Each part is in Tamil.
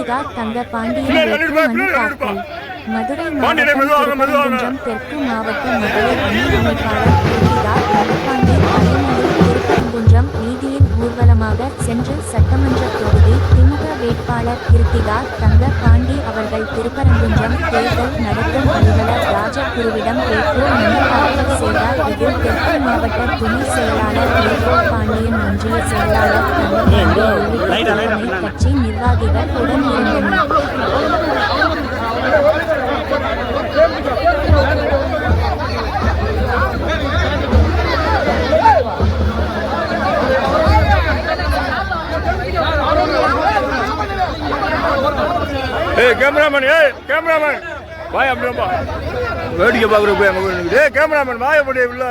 கிருத்திகா தங்கபாண்டியன் மனு தாக்கல். மதுரை மாவட்டம் திருப்பரங்குன்றம் தெற்கு மாவட்ட மகளிர் அணி அமைப்பாளர் கிருத்திகா தங்கபாண்டி அலைமலை திருப்பரங்குன்றம் வீதியில் ஊர்வலமாக சென்று சட்டமன்ற தொகுதி திமுக வேட்பாளர் கிருத்திகா தங்கபாண்டி அவர்கள் திருப்பரங்குன்றம் தேர்தல் நடத்தும் அலுவலர் ராஜகுருவிடம் வேட்பு மனு தாக்கல் செய்தார். இதில் தெற்கு மாவட்ட துணை செயலாளர் வேலூர் பாண்டியன், ஒன்றிய செயலாளர் தங்கபாண்டி உள்ளிட்ட கட்சி நிர்வாகிகள் உடன் இருந்தனர். கேமராமேன் வாய் அப்படிப்பா வேடிக்கை பார்க்குற போய் அங்கே போய் கேமராமேன் வாய அப்படியே உள்ள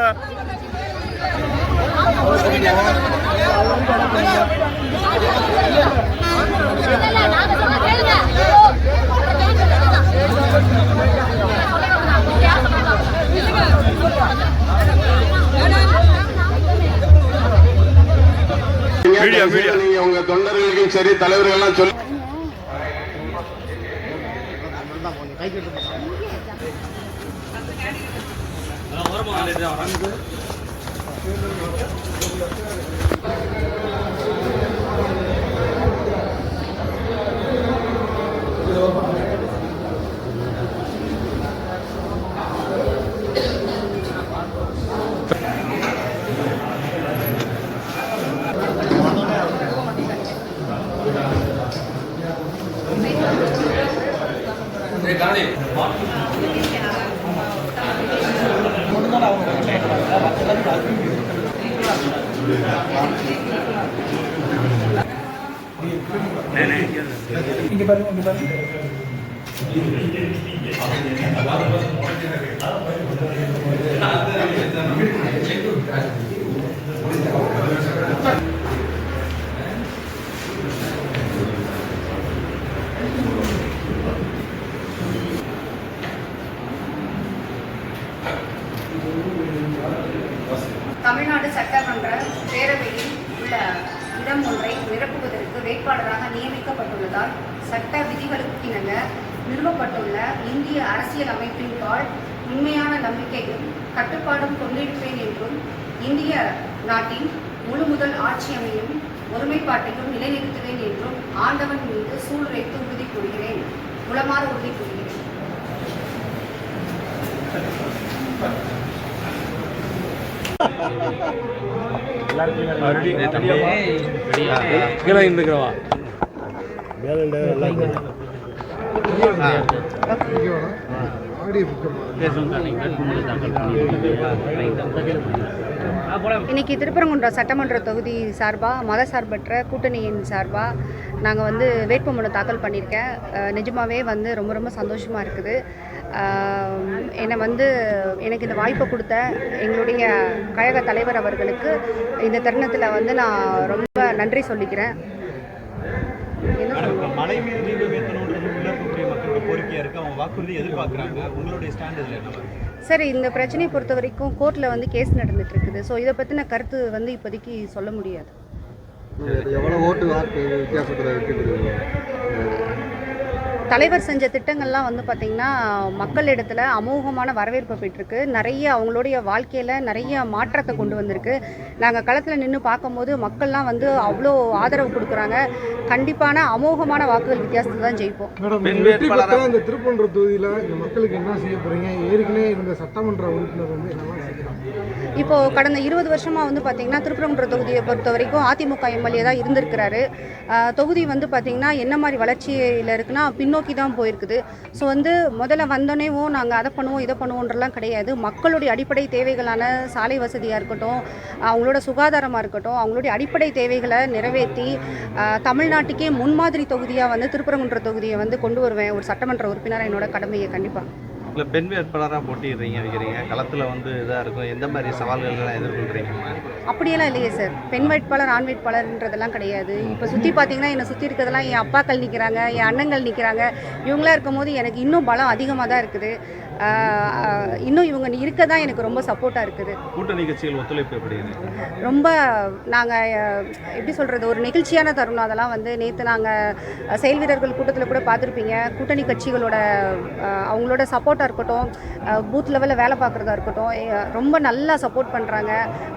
நீங்க உங்க தொண்டர்களுக்கும் சரி தலைவர்கள்லாம் சொல்லி தமிழ்நாடு சட்டமன்ற பேரவையில் உள்ள இடம் ஒன்றை நிரப்புவதற்கு வேட்பாளராக நியமிக்கப்பட்டுள்ளதால் சட்ட விதிகளுக்கிணங்க நிறுவப்பட்டுள்ள இந்திய அரசியல் அமைப்பின் பால் உண்மையான நம்பிக்கையும் கட்டுப்பாடும் கொண்டிருப்பேன் என்றும் இந்திய நாட்டின் முழு முதல் ஆட்சி அமையும் ஒருமைப்பாட்டையும் நிலைநிறுத்துவேன் என்றும் ஆண்டவன் மீது சூளுரைத்து உறுதி கூறுகிறேன். உளமாற உறுதி கூறுகிறேன். இன்னைக்கு திருப்பரங்குன்றம் சட்டமன்ற தொகுதி சார்பாக மதசார்பற்ற கூட்டணியின் சார்பாக நாங்கள் வந்து வேட்புமனு தாக்கல் பண்ணியிருக்கேன். நிஜமாகவே வந்து ரொம்ப ரொம்ப சந்தோஷமாக இருக்குது. எனக்கு இந்த வாய்ப்பை கொடுத்த எங்களுடைய கழக தலைவர் அவர்களுக்கு இந்த தருணத்தில் வந்து நான் ரொம்ப நன்றி சொல்லிக்கிறேன். சரி, இந்த பிரச்சனையை பொறுத்த வரைக்கும் கோர்ட்டில் வந்து கேஸ் நடந்துட்டு இருக்குது. ஸோ இதை பற்றின கருத்து வந்து இப்போதைக்கு சொல்ல முடியாது. தலைவர் செஞ்ச திட்டங்கள்லாம் வந்து பார்த்திங்கன்னா மக்களிடத்தில் அமோகமான வரவேற்பு பெற்றிருக்கு. நிறைய அவங்களுடைய வாழ்க்கையில் நிறைய மாற்றத்தை கொண்டு வந்திருக்கு. நாங்கள் களத்தில் நின்று பார்க்கும்போது மக்கள்லாம் வந்து அவ்வளோ ஆதரவு கொடுக்குறாங்க. கண்டிப்பான அமோகமான வாக்குகள் வித்தியாசத்தில் தான் ஜெயிப்போம். இந்த திருப்பரங்குன்றம் தொகுதியில் இந்த மக்களுக்கு என்ன செய்ய போகிறீங்க? ஏற்கனவே இந்த சட்டமன்ற உறுப்பினர் வந்து என்னெல்லாம் இப்போது கடந்த 20 வருஷமாக வந்து பார்த்திங்கன்னா திருப்பரங்குன்றம் தொகுதியை பொறுத்த வரைக்கும் அதிமுக எம்எல்ஏ தான் இருந்திருக்கிறாரு. தொகுதி வந்து பார்த்திங்கன்னா என்ன மாதிரி வளர்ச்சியில் இருக்குன்னா பின்னோக்கி தான் போயிருக்குது. ஸோ வந்து முதல்ல வந்தோடனேவும் நாங்கள் அதை பண்ணுவோம் இதை பண்ணுவோன்றலாம் கிடையாது. மக்களுடைய அடிப்படை தேவைகளான சாலை வசதியாக இருக்கட்டும், அவங்களோட சுகாதாரமாக இருக்கட்டும், அவங்களுடைய அடிப்படை தேவைகளை நிறைவேற்றி தமிழ்நாட்டுக்கே முன்மாதிரி தொகுதியாக வந்து திருப்பரங்குன்றம் தொகுதியை வந்து கொண்டு வருவேன். ஒரு சட்டமன்ற உறுப்பினராக என்னோட கடமையை கண்டிப்பாக. இல்லை, பெண் வேட்பாளராக போட்டிடுறீங்க கலத்தில் வந்து இதாக இருக்கும். எந்த மாதிரி சவால்கள்லாம் எதிர்கொள்கிறீங்க? அப்படியெல்லாம் இல்லையே சார். பெண் வேட்பாளர் ஆண் வேட்பாளர்ன்றதெல்லாம் கிடையாது. இப்போ சுற்றி பார்த்தீங்கன்னா என்னை சுற்றி இருக்கிறதெல்லாம் என் அப்பாக்கள் நிற்கிறாங்க, என் அண்ணங்கள் நிற்கிறாங்க. இவங்களாம் இருக்கும்போது எனக்கு இன்னும் பலம் அதிகமாக தான் இருக்குது. இன்னும் இவங்க இருக்க தான் எனக்கு ரொம்ப சப்போர்ட்டாக இருக்குது. கூட்டணி கட்சிகள் ஒத்துழைப்பு எப்படி இருக்கு? ரொம்ப நாங்கள் எப்படி சொல்கிறது, ஒரு நெகிழ்ச்சியான தருணம். அதெல்லாம் வந்து நேற்று நாங்கள் செயல் வீரர்கள் கூட்டத்தில் கூட பார்த்துருப்பீங்க. கூட்டணி கட்சிகளோட அவங்களோட சப்போர்ட்டாக இருக்கட்டும், பூத் லெவலில் வேலை பார்க்குறதா இருக்கட்டும், ரொம்ப நல்லா சப்போர்ட் பண்ணுறாங்க.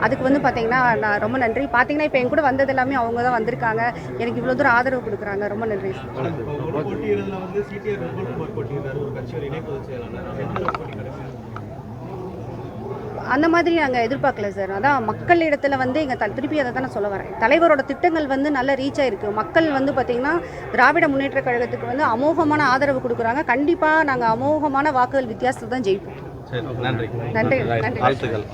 அதுக்கு வந்து பார்த்திங்கன்னா நான் ரொம்ப நன்றி. பார்த்திங்கன்னா இப்போ என் கூட வந்தது எல்லாமே அவங்க தான் வந்திருக்காங்க. எனக்கு இவ்வளோ தூரம் ஆதரவு கொடுக்குறாங்க. ரொம்ப நன்றி. அந்த மாதிரி நாங்கள் எதிர்பார்க்கல சார். அதான் மக்கள் இடத்துல வந்து எங்கள் திருப்பி அதை தான் நான் சொல்ல வரேன். தலைவரோட திட்டங்கள் வந்து நல்ல ரீச் ஆகிருக்கு. மக்கள் வந்து பார்த்திங்கன்னா திராவிட முன்னேற்ற கழகத்துக்கு வந்து அமோகமான ஆதரவு கொடுக்குறாங்க. கண்டிப்பாக நாங்கள் அமோகமான வாக்குகள் வித்தியாசத்தை தான் ஜெயிப்போம். சரி, நன்றி. நன்றி. நன்றி. வாழ்த்துக்கள்.